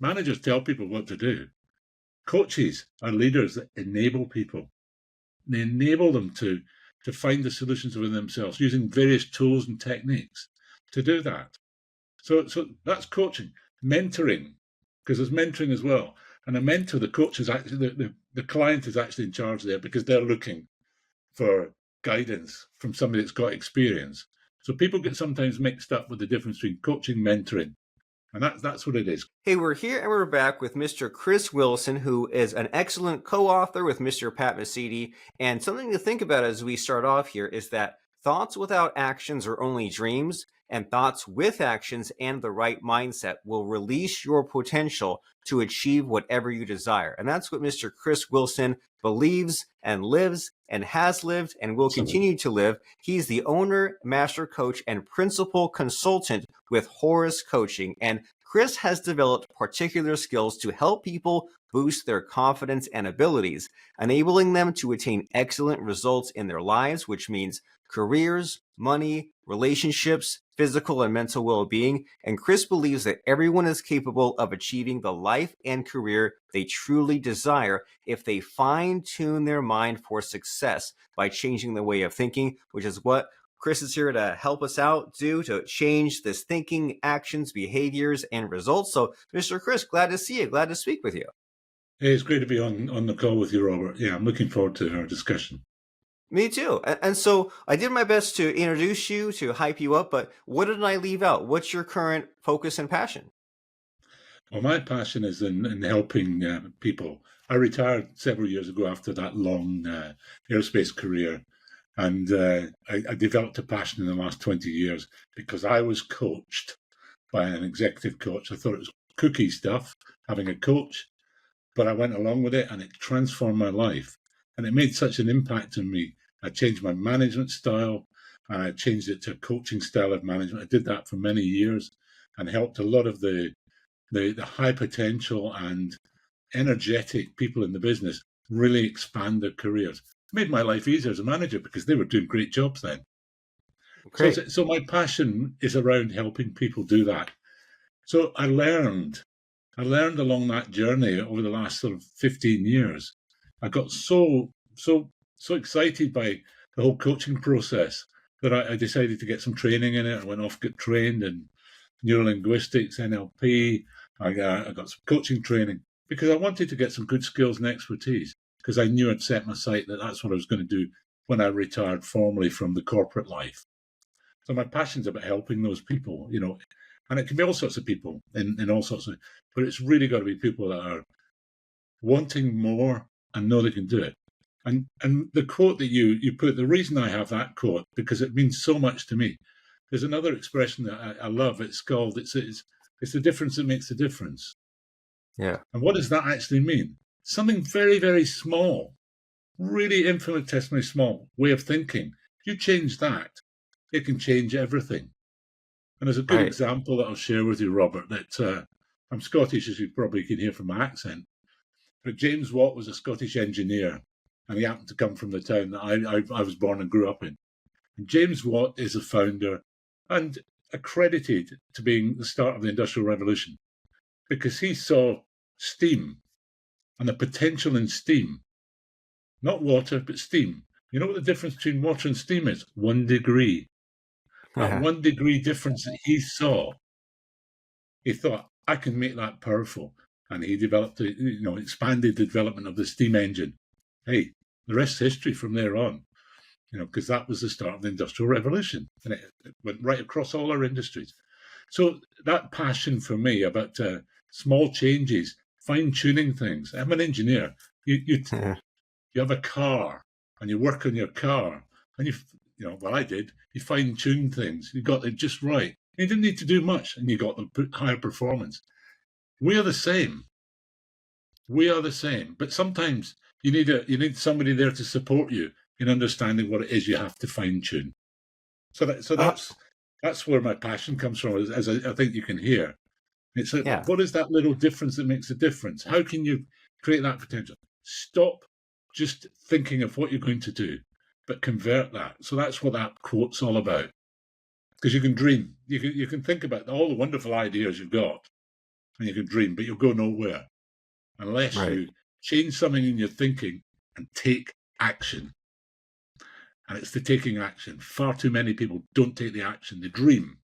Managers tell people what to do. Coaches are leaders that enable people. They enable them to find the solutions within themselves using various tools and techniques to do that. So that's coaching. Mentoring, because there's mentoring as well. And a mentor, the coach is actually, the client is actually in charge there because they're looking for guidance from somebody that's got experience. So people get sometimes mixed up with the difference between coaching, mentoring, and that's what it is. Hey, we're here and we're back with Mr. Chris Wilson, who is an excellent co-author with Mr. Pat Mesiti. And something to think about as we start off here is that thoughts without actions are only dreams, and thoughts with actions and the right mindset will release your potential to achieve whatever you desire. And that's what Mr. Chris Wilson believes and lives and has lived and will continue to live. He's the owner, master coach, and principal consultant with Horus Coaching. And Chris has developed particular skills to help people boost their confidence and abilities, enabling them to attain excellent results in their lives, which means careers, money, relationships, physical and mental well-being. And Chris believes that everyone is capable of achieving the life and career they truly desire if they fine-tune their mind for success by changing the way of thinking, which is what Chris is here to help us out to change this thinking, actions, behaviors, and results. So, Mr. Chris, glad to see you. Glad to speak with you. Hey, it's great to be on the call with you, Robert. Yeah, I'm looking forward to our discussion. Me too. And so I did my best to introduce you, to hype you up, but what did I leave out? What's your current focus and passion? Well, my passion is in helping people. I retired several years ago after that long aerospace career, and I developed a passion in the last 20 years because I was coached by an executive coach. I thought it was cookie stuff, having a coach, but I went along with it and it transformed my life. And it made such an impact on me. I changed my management style and I changed it to a coaching style of management. I did that for many years and helped a lot of the high potential and energetic people in the business really expand their careers. It made my life easier as a manager because they were doing great jobs then. Great. So my passion is around helping people do that. So I learned along that journey over the last sort of 15 years. I got so excited by the whole coaching process that I decided to get some training in it. I went off, get trained in neuro-linguistics, NLP. I got some coaching training because I wanted to get some good skills and expertise because I knew I'd set my sight that that's what I was going to do when I retired formally from the corporate life. So my passion's about helping those people, and it can be all sorts of people in all sorts of, but it's really got to be people that are wanting more and know they can do it. And the quote that you put, the reason I have that quote, because it means so much to me. There's another expression that I love. It's called, it's the difference that makes the difference. Yeah. And what does that actually mean? Something very, very small, really infinitesimally small way of thinking. If you change that, it can change everything. And there's a good example that I'll share with you, Robert, that I'm Scottish, as you probably can hear from my accent. But James Watt was a Scottish engineer, and he happened to come from the town that I was born and grew up in. And James Watt is the founder and accredited to being the start of the Industrial Revolution because he saw steam and the potential in steam. Not water, but steam. You know what the difference between water and steam is? 1 degree. That 1 degree difference that he saw, he thought, I can make that powerful. And he developed, expanded the development of the steam engine. Hey, the rest's history from there on, because that was the start of the Industrial Revolution. And it went right across all our industries. So that passion for me about small changes, fine-tuning things. I'm an engineer. You have a car and you work on your car and I did. You fine-tune things. You got it just right. You didn't need to do much, and you got the higher performance. We are the same. But sometimes you need somebody there to support you in understanding what it is you have to fine-tune. So that's where my passion comes from, as I think you can hear. It's what is that little difference that makes a difference? How can you create that potential? Stop just thinking of what you're going to do, but convert that. So that's what that quote's all about. Because you can dream, you can think about all the wonderful ideas you've got, and you can dream, but you'll go nowhere unless Right. you change something in your thinking and take action. And it's the taking action. Far too many people don't take the action. They dream,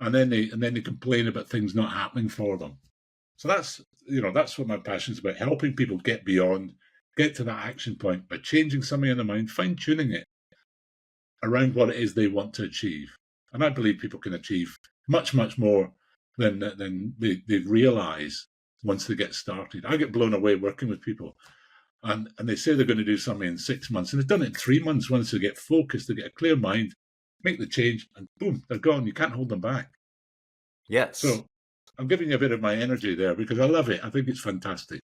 and then they complain about things not happening for them. So that's what my passion is about: helping people get beyond, get to that action point by changing something in their mind, fine tuning it around what it is they want to achieve. And I believe people can achieve much, much more than they realize once they get started. I get blown away working with people, and they say they're going to do something in 6 months, and they've done it in 3 months. Once they get focused, they get a clear mind, make the change, and boom, they're gone. You can't hold them back. Yes. So I'm giving you a bit of my energy there because I love it. I think it's fantastic.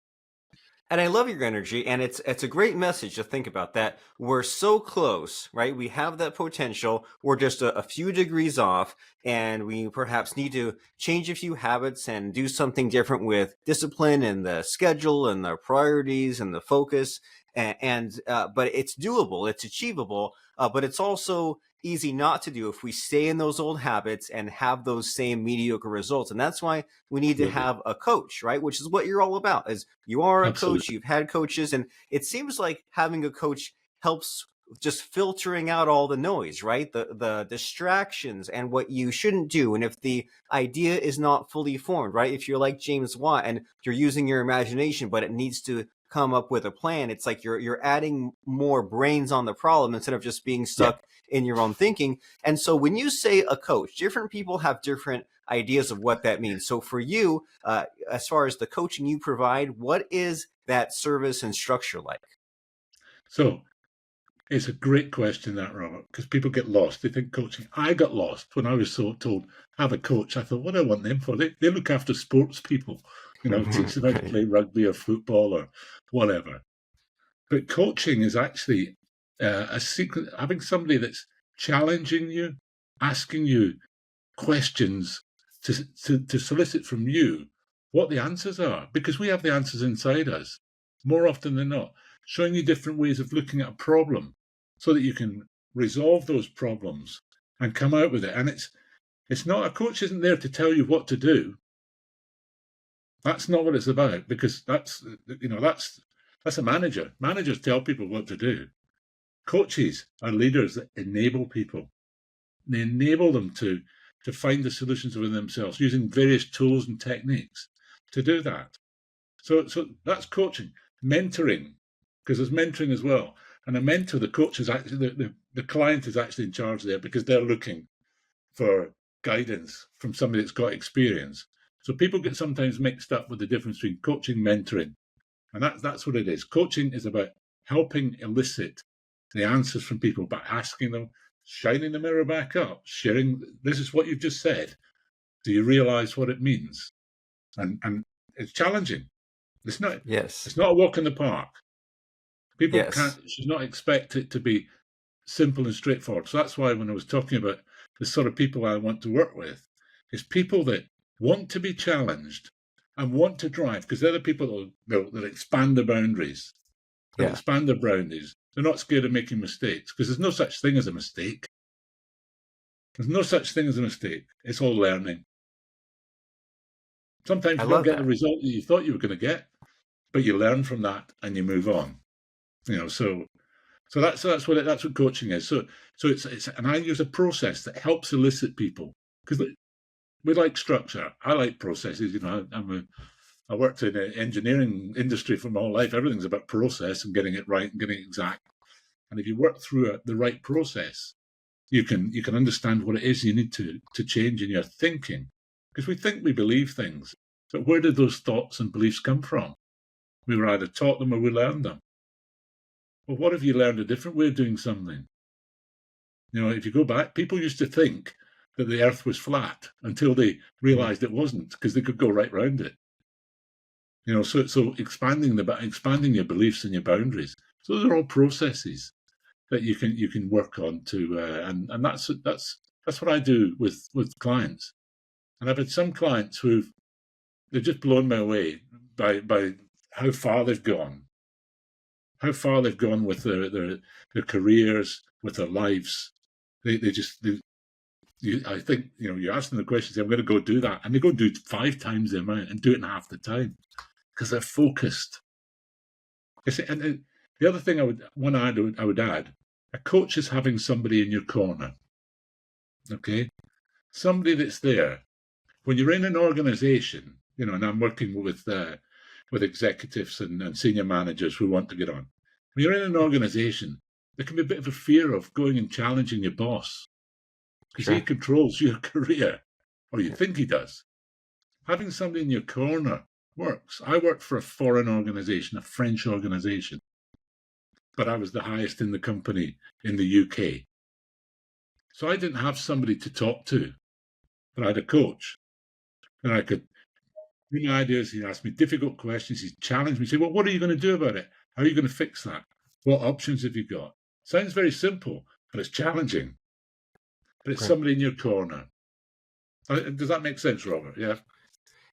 And I love your energy, and it's a great message to think about that we're so close, right? We have that potential. We're just a few degrees off, and we perhaps need to change a few habits and do something different with discipline and the schedule and the priorities and the focus. But it's doable, it's achievable, but it's also easy not to do if we stay in those old habits and have those same mediocre results. And that's why we need to Absolutely. have a coach, right? Which is what you're all about. Is you are a Absolutely. coach, you've had coaches, and it seems like having a coach helps just filtering out all the noise, right? The distractions and what you shouldn't do. And if the idea is not fully formed, right? If you're like James Watt and you're using your imagination, but it needs to come up with a plan, it's like you're adding more brains on the problem instead of just being stuck in your own thinking. And so when you say a coach, different people have different ideas of what that means. So for you, as far as the coaching you provide, what is that service and structure like? So it's a great question, that, Robert, because people get lost. They think coaching. I got lost when I was so told, have a coach. I thought, what do I want them for? They look after sports people, teach them how to Right. play rugby or football or whatever. But coaching is actually a secret, having somebody that's challenging you, asking you questions to solicit from you what the answers are, because we have the answers inside us more often than not, showing you different ways of looking at a problem so that you can resolve those problems and come out with it. And it's not, a coach isn't there to tell you what to do. That's not what it's about, because that's a manager. Managers tell people what to do. Coaches are leaders that enable people. They enable them to find the solutions within themselves using various tools and techniques to do that. So that's coaching. Mentoring, because there's mentoring as well. And a mentor, the coach is actually, the client is actually in charge there because they're looking for guidance from somebody that's got experience. So people get sometimes mixed up with the difference between coaching, mentoring. And that's what it is. Coaching is about helping elicit the answers from people by asking them, shining the mirror back up, sharing, this is what you've just said. Do you realize what it means? And it's challenging. It's not Yes. it's not a walk in the park. People Yes. should not expect it to be simple and straightforward. So that's why when I was talking about the sort of people I want to work with, is people that want to be challenged and want to drive, because they're the people that expand the boundaries. They'll Yeah. expand their boundaries. They're not scared of making mistakes, because there's no such thing as a mistake. There's no such thing as a mistake. It's all learning. Sometimes I you don't love get the that. result that you thought you were going to get, but you learn from that and you move on. So that's what coaching is. So it's and I use a process that helps elicit people, because we like structure. I like processes. I worked in the engineering industry for my whole life. Everything's about process and getting it right and getting it exact. And if you work through the right process, you can understand what it is you need to change in your thinking. Because we think we believe things, but where did those thoughts and beliefs come from? We were either taught them or we learned them. Well, what if you learned a different way of doing something? If you go back, people used to think that the earth was flat until they realized it wasn't, because they could go right round it. So expanding your beliefs and your boundaries. So those are all processes that you can work on to, and that's what I do with clients. And I've had some clients they've just blown me away by how far they've gone, with their careers, with their lives. They I think, you ask them the question, say, I'm going to go do that. And they go do 5 times the amount and do it in half the time because they're focused. And the other thing I would add, a coach is having somebody in your corner. Okay? Somebody that's there. When you're in an organization, and I'm working with executives and senior managers who want to get on. When you're in an organization, there can be a bit of a fear of going and challenging your boss because he controls your career, or you think he does. Having somebody in your corner works. I worked for a foreign organization, a French organization, but I was the highest in the company in the UK. So I didn't have somebody to talk to, but I had a coach. And I could bring ideas. He'd ask me difficult questions. He'd challenge me, say, well, what are you going to do about it? How are you going to fix that? What options have you got? Sounds very simple, but it's challenging. But it's somebody in your corner. Does that make sense, Robert? Yeah.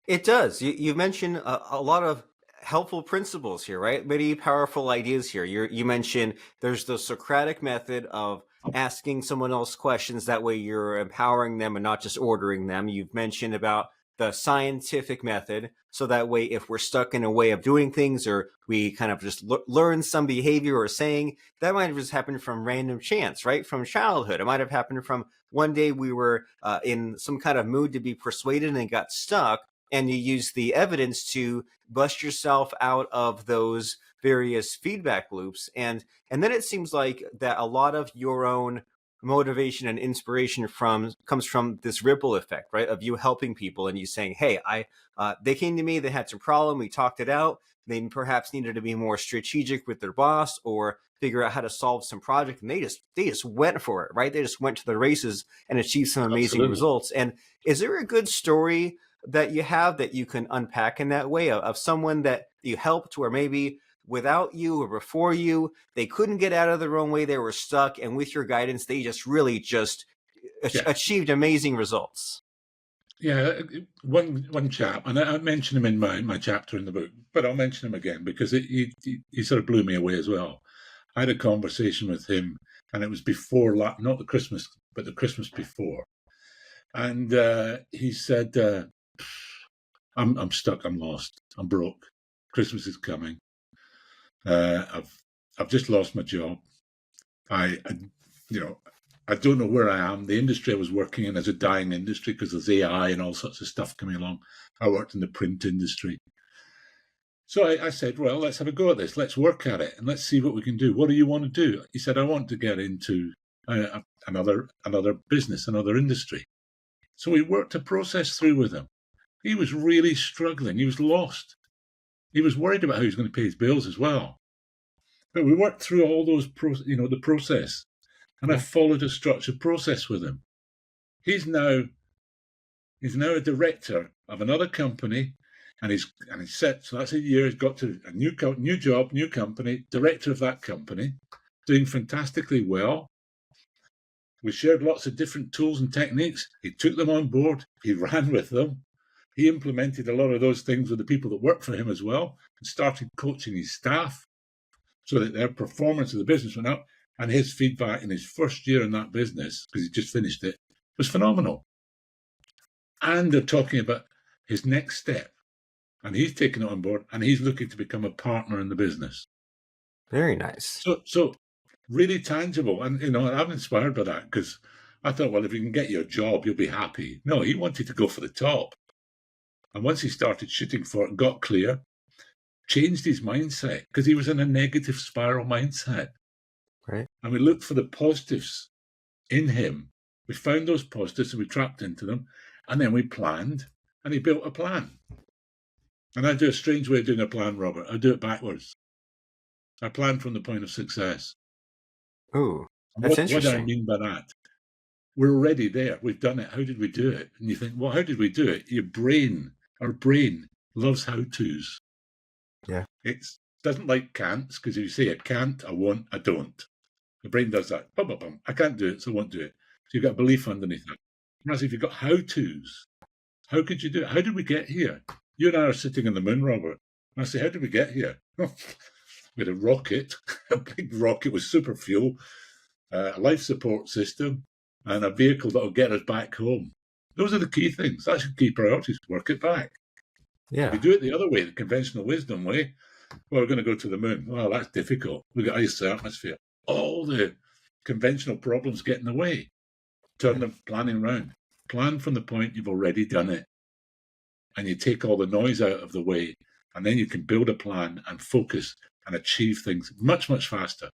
It does. You mentioned a lot of helpful principles here, right? Many powerful ideas here. You mentioned there's the Socratic method of asking someone else questions. That way you're empowering them and not just ordering them. You've mentioned about the scientific method. So that way, if we're stuck in a way of doing things or we kind of just learn some behavior or saying, that might have just happened from random chance, right? From childhood. It might have happened from one day we were in some kind of mood to be persuaded and got stuck. And you use the evidence to bust yourself out of those various feedback loops. And then it seems like that a lot of your own motivation and inspiration comes from this ripple effect, right? Of you helping people and you saying, hey, they came to me, they had some problem, we talked it out. They perhaps needed to be more strategic with their boss or figure out how to solve some project. And they just went for it, right? They just went to the races and achieved some amazing results. And is there a good story that you have that you can unpack in that way of someone that you helped where maybe without you or before you, they couldn't get out of their own way, they were stuck, and with your guidance, they really achieved amazing results? Yeah, one chap, and I mentioned him in my chapter in the book, but I'll mention him again because he sort of blew me away as well. I had a conversation with him, and it was before, not the Christmas, but the Christmas before. And he said, I'm stuck, I'm lost, I'm broke. Christmas is coming. I've just lost my job. I don't know where I am. The industry I was working in is a dying industry because there's AI and all sorts of stuff coming along. I worked in the print industry. So I said, well, let's have a go at this. Let's work at it and let's see what we can do. What do you want to do? He said, I want to get into another business, another industry. So we worked a process through with him. He was really struggling. He was lost. He was worried about how he was going to pay his bills as well. But we worked through all those, the process. And I followed a structured process with him. He's now a director of another company, and he's set. So that's a year. He's got to a new job, new company, director of that company, doing fantastically well. We shared lots of different tools and techniques. He took them on board. He ran with them. He implemented a lot of those things with the people that worked for him as well, and started coaching his staff so that their performance of the business went up. And his feedback in his first year in that business, because he just finished it, was phenomenal. And they're talking about his next step. And he's taken it on board, and he's looking to become a partner in the business. Very nice. So really tangible. And, I'm inspired by that because I thought, well, if you can get your job, you'll be happy. No, he wanted to go for the top. And once he started shooting for it, got clear, changed his mindset because he was in a negative spiral mindset. Right. And we looked for the positives in him. We found those positives and we trapped into them. And then we planned, and he built a plan. And I do a strange way of doing a plan, Robert. I do it backwards. I plan from the point of success. Ooh, that's interesting. What do I mean by that? We're already there. We've done it. How did we do it? And you think, well, how did we do it? Our brain loves how-tos. Yeah. It doesn't like can'ts, because if you say I can't, I won't, I don't. The brain does that. Bum, bum, bum. I can't do it, so I won't do it. So you've got a belief underneath that. Whereas if you've got how-tos, how could you do it? How did we get here? You and I are sitting on the moon, Robert. And I say, how did we get here? We had a rocket, a big rocket with super fuel, a life support system. and a vehicle that will get us back home. Those are the key things. That's your key priorities. Work it back. Yeah. If you do it the other way, the conventional wisdom way, well, we're going to go to the moon. Well, that's difficult. We've got ice atmosphere. All the conventional problems get in the way. Turn the planning round. Plan from the point you've already done it. And you take all the noise out of the way, and then you can build a plan and focus and achieve things much, much faster.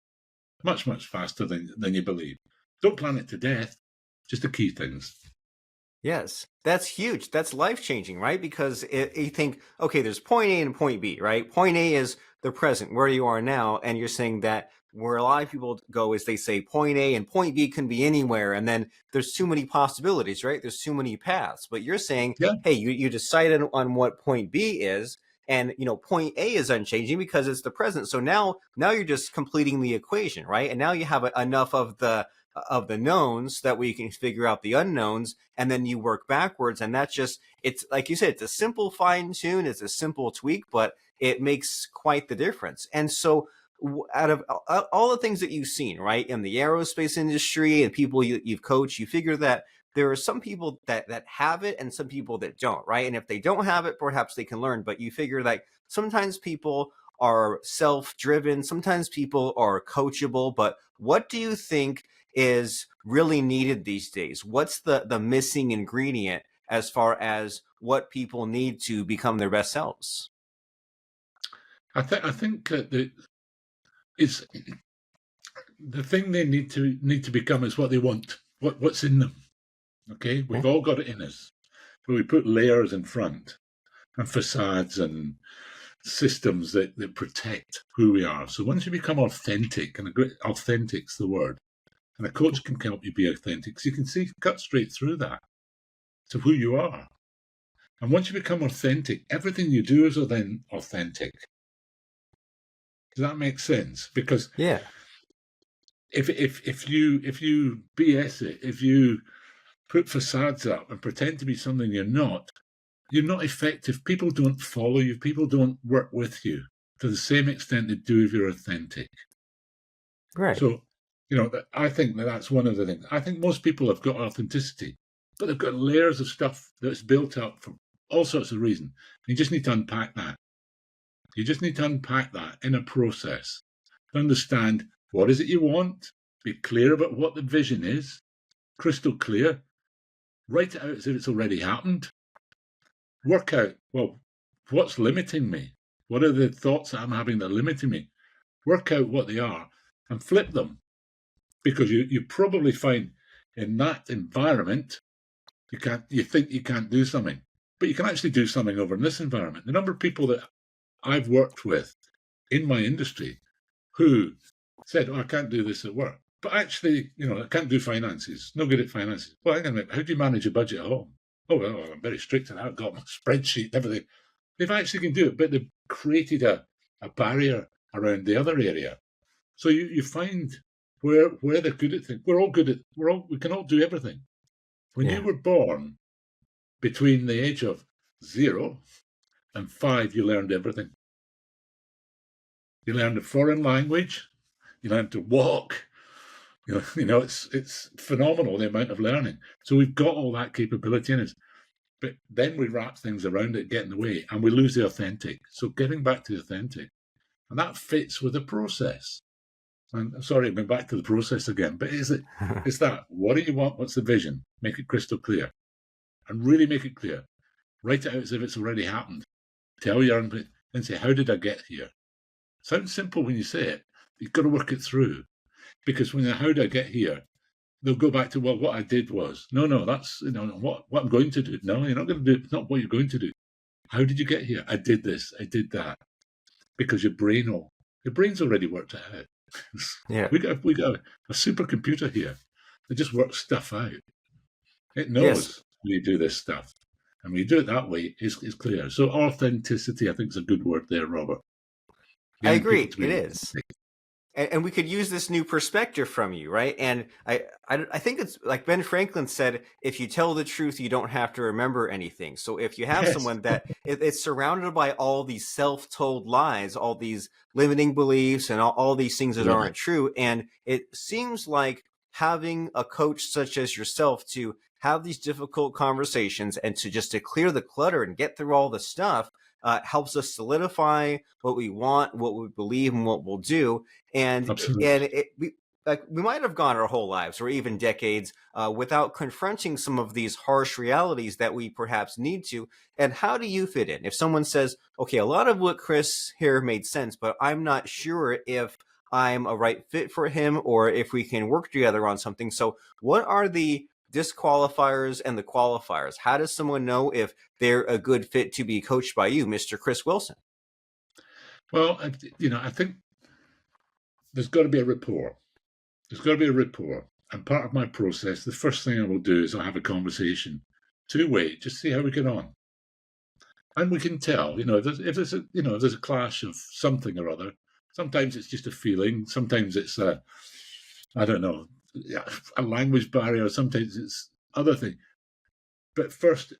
Much, much faster than you believe. Don't plan it to death, just the key things. Yes, that's huge. That's life-changing, right? Because you think, okay, there's point A and point B, right? Point A is the present, where you are now, and you're saying that where a lot of people go is they say point A and point B can be anywhere, and then there's too many possibilities, right? There's too many paths. But you're saying, Yeah. hey, you decided on what point B is, and point A is unchanging because it's the present. So now you're just completing the equation, right? And now you have enough of the knowns that we can figure out the unknowns, and then you work backwards. And that's just, it's like you said, it's a simple fine tune, it's a simple tweak, but it makes quite the difference. And so out of all the things that you've seen, right, in the aerospace industry and people you've coached, you figure that there are some people that have it and some people that don't, right? And if they don't have it, perhaps they can learn, but you figure like sometimes people are self-driven, sometimes people are coachable. But what do you think is really needed these days? What's the missing ingredient as far as what people need to become their best selves? I think that it's the thing they need to become is what they want, what's in them. Okay, we've all got it in us, but we put layers in front and facades and systems that protect who we are. So once you become authentic, and authentic's the word, and a coach can help you be authentic, so you can cut straight through that to who you are. And once you become authentic, everything you do is then authentic. Does that make sense? Because yeah, if you BS it, if you put facades up and pretend to be something you're not effective. People don't follow you. People don't work with you to the same extent they do if you're authentic. right. So, I think that's one of the things. I think most people have got authenticity, but they've got layers of stuff that's built up for all sorts of reasons. You just need to unpack that. You just need to unpack that in a process to understand what is it you want, be clear about what the vision is, crystal clear, write it out as if it's already happened. Work out, well, what's limiting me? What are the thoughts that I'm having that are limiting me? Work out what they are and flip them. Because you probably find in that environment, you think you can't do something, but you can actually do something over in this environment. The number of people that I've worked with in my industry who said, I can't do this at work, but actually, I can't do finances, no good at finances. Well, hang on a minute, how do you manage a budget at home? Oh, well, I'm very strict and I've got my spreadsheet and everything. They've actually can do it, but they've created a barrier around the other area. So you find where they're good at things. We can all do everything. When you were born, between the age of 0 and 5, you learned everything. You learned a foreign language. You learned to walk. It's phenomenal, the amount of learning. So we've got all that capability in us. But then we wrap things around it, get in the way, and we lose the authentic. So getting back to the authentic, and that fits with the process. And sorry, I'm going back to the process again, but it's that, what do you want? What's the vision? Make it crystal clear. And really make it clear. Write it out as if it's already happened. Tell your own, and say, how did I get here? Sounds simple when you say it. You've got to work it through. Because when how did I get here? They'll go back to, well, what I did was. No, that's what I'm going to do. No, you're not going to do it. It's not what you're going to do. How did you get here? I did this. I did that. Because your brain's already worked it out. Yeah. we got a supercomputer here that just works stuff out. It knows Yes. when you do this stuff. And when you do it that way, it's clear. So authenticity, I think, is a good word there, Robert. I agree. It is. And we could use this new perspective from you, right? And I think it's like Ben Franklin said, if you tell the truth, you don't have to remember anything. So if you have someone that it's surrounded by all these self-told lies, all these limiting beliefs and all these things that aren't true, and it seems like having a coach such as yourself to have these difficult conversations and to clear the clutter and get through all the stuff helps us solidify what we want, what we believe, and what we'll do. And Absolutely. we might have gone our whole lives or even decades without confronting some of these harsh realities that we perhaps need to. And how do you fit in? If someone says, okay, a lot of what Chris here made sense, but I'm not sure if I'm a right fit for him or if we can work together on something. So what are the disqualifiers and the qualifiers? How does someone know if they're a good fit to be coached by you, Mr. Chris Wilson? Well, I think there's got to be a rapport. There's got to be a rapport. And part of my process, the first thing I will do is I'll have a conversation, two-way, just see how we get on. And we can tell, if there's a clash of something or other. Sometimes it's just a feeling. Sometimes it's I don't know, a language barrier. Sometimes it's other thing. But first,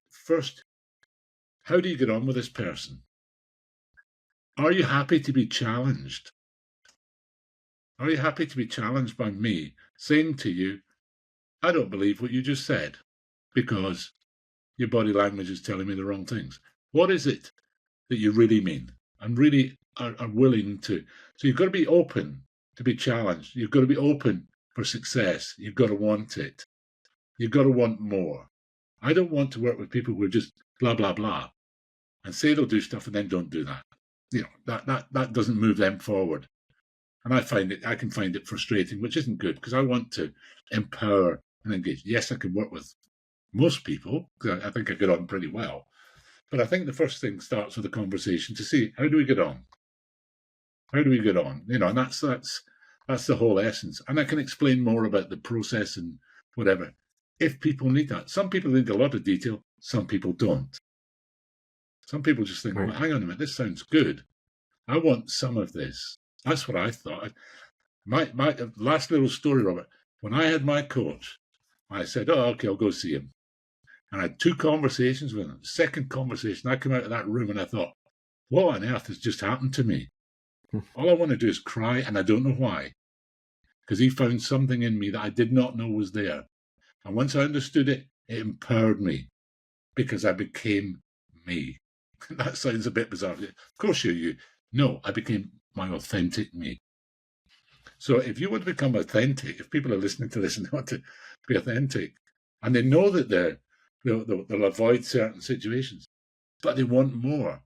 how do you get on with this person? Are you happy to be challenged? Are you happy to be challenged by me saying to you, I don't believe what you just said because your body language is telling me the wrong things? What is it that you really mean and really are willing to? So you've got to be open to be challenged. You've got to be open for success. You've got to want it. You've got to want more. I don't want to work with people who are just blah, blah, blah and say they'll do stuff and then don't do that. That doesn't move them forward. And I can find it frustrating, which isn't good because I want to empower and engage. Yes, I can work with most people. I think I get on pretty well. But I think the first thing starts with a conversation to see, how do we get on? How do we get on? And that's the whole essence. And I can explain more about the process and whatever, if people need that. Some people need a lot of detail. Some people don't. Some people just think, Right. well, hang on a minute, this sounds good. I want some of this. That's what I thought. My last little story, Robert, when I had my coach, I said, oh, okay, I'll go see him. And I had 2 conversations with him. Second conversation, I came out of that room and I thought, what on earth has just happened to me? All I want to do is cry, and I don't know why. Because he found something in me that I did not know was there. And once I understood it, it empowered me because I became me. That sounds a bit bizarre. Of course you're you. No, I became my authentic me. So if you want to become authentic, if people are listening to this and they want to be authentic, and they know that they'll avoid certain situations, but they want more.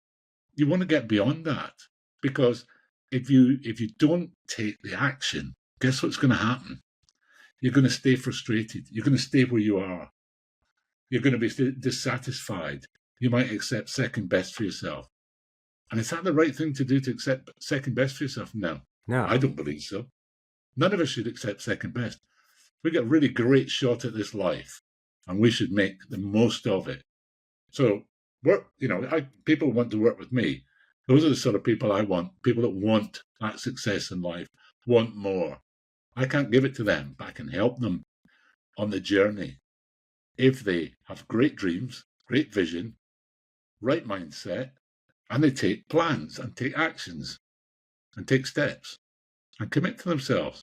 You want to get beyond that, because if you don't take the action, guess what's going to happen? You're going to stay frustrated. You're going to stay where you are. You're going to be dissatisfied. You might accept second best for yourself. And is that the right thing to do, to accept second best for yourself? No. I don't believe so. None of us should accept second best. We get a really great shot at this life, and we should make the most of it. So people want to work with me. Those are the sort of people I want. People that want that success in life, want more. I can't give it to them, but I can help them on the journey if they have great dreams, great vision, right mindset, and they take plans and take actions and take steps and commit to themselves.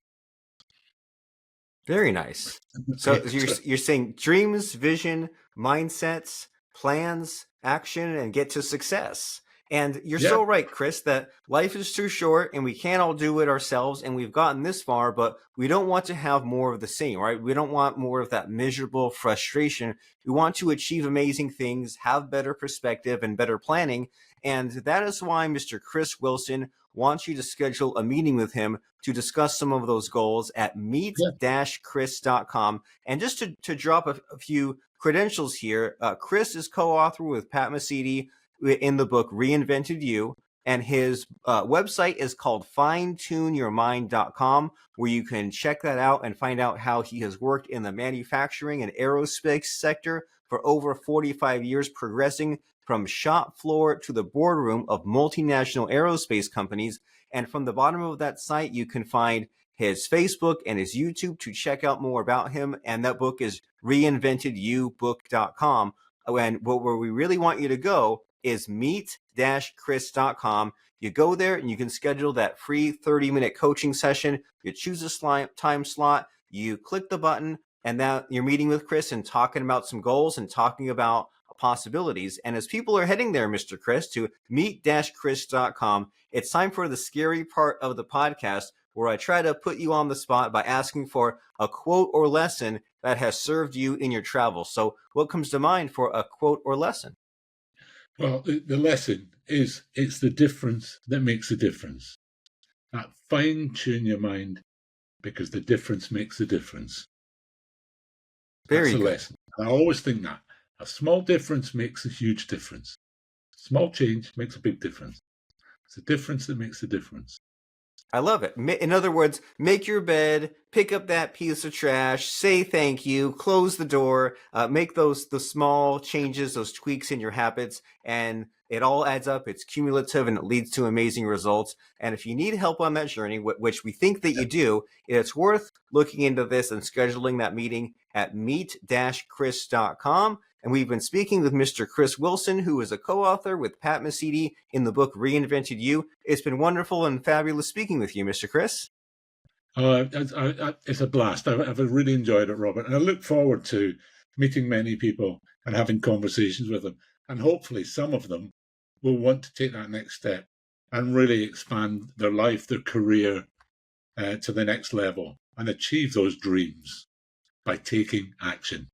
Very nice. So you're saying dreams, vision, mindsets, plans, action, and get to success. And you're so right, Chris, that life is too short and we can't all do it ourselves. And we've gotten this far, but we don't want to have more of the same, right? We don't want more of that miserable frustration. We want to achieve amazing things, have better perspective and better planning. And that is why Mr. Chris Wilson wants you to schedule a meeting with him to discuss some of those goals at meet-chris.com. And just to drop a few credentials here, Chris is co-author with Pat Mesiti in the book Reinvented You, and his website is called finetuneyourmind.com, where you can check that out and find out how he has worked in the manufacturing and aerospace sector for over 45 years, progressing from shop floor to the boardroom of multinational aerospace companies. And from the bottom of that site, you can find his Facebook and his YouTube to check out more about him. And that book is reinventedyoubook.com. And where we really want you to go is meet-chris.com. You go there and you can schedule that free 30-minute coaching session. You choose a time slot. you click the button, and now you're meeting with Chris and talking about some goals and talking about possibilities. And as people are heading there, Mr. Chris, to meet-chris.com, it's time for the scary part of the podcast, where I try to put you on the spot by asking for a quote or lesson that has served you in your travels. So what comes to mind for a quote or lesson? Well, the lesson is, it's the difference that makes the difference. That fine-tune your mind, because the difference makes the difference. Very That's the good. lesson. And I always think that a small difference makes a huge difference. Small change makes a big difference. It's the difference that makes the difference. I love it. In other words, make your bed, pick up that piece of trash, say thank you, close the door, make the small changes, those tweaks in your habits, and it all adds up. It's cumulative and it leads to amazing results. And if you need help on that journey, which we think that you do, it's worth looking into this and scheduling that meeting at meet-chris.com. And we've been speaking with Mr. Chris Wilson, who is a co-author with Pat Mesiti in the book Reinvented You. It's been wonderful and fabulous speaking with you, Mr. Chris. It's a blast. I've really enjoyed it, Robert. And I look forward to meeting many people and having conversations with them. And hopefully some of them will want to take that next step and really expand their life, their career to the next level and achieve those dreams by taking action.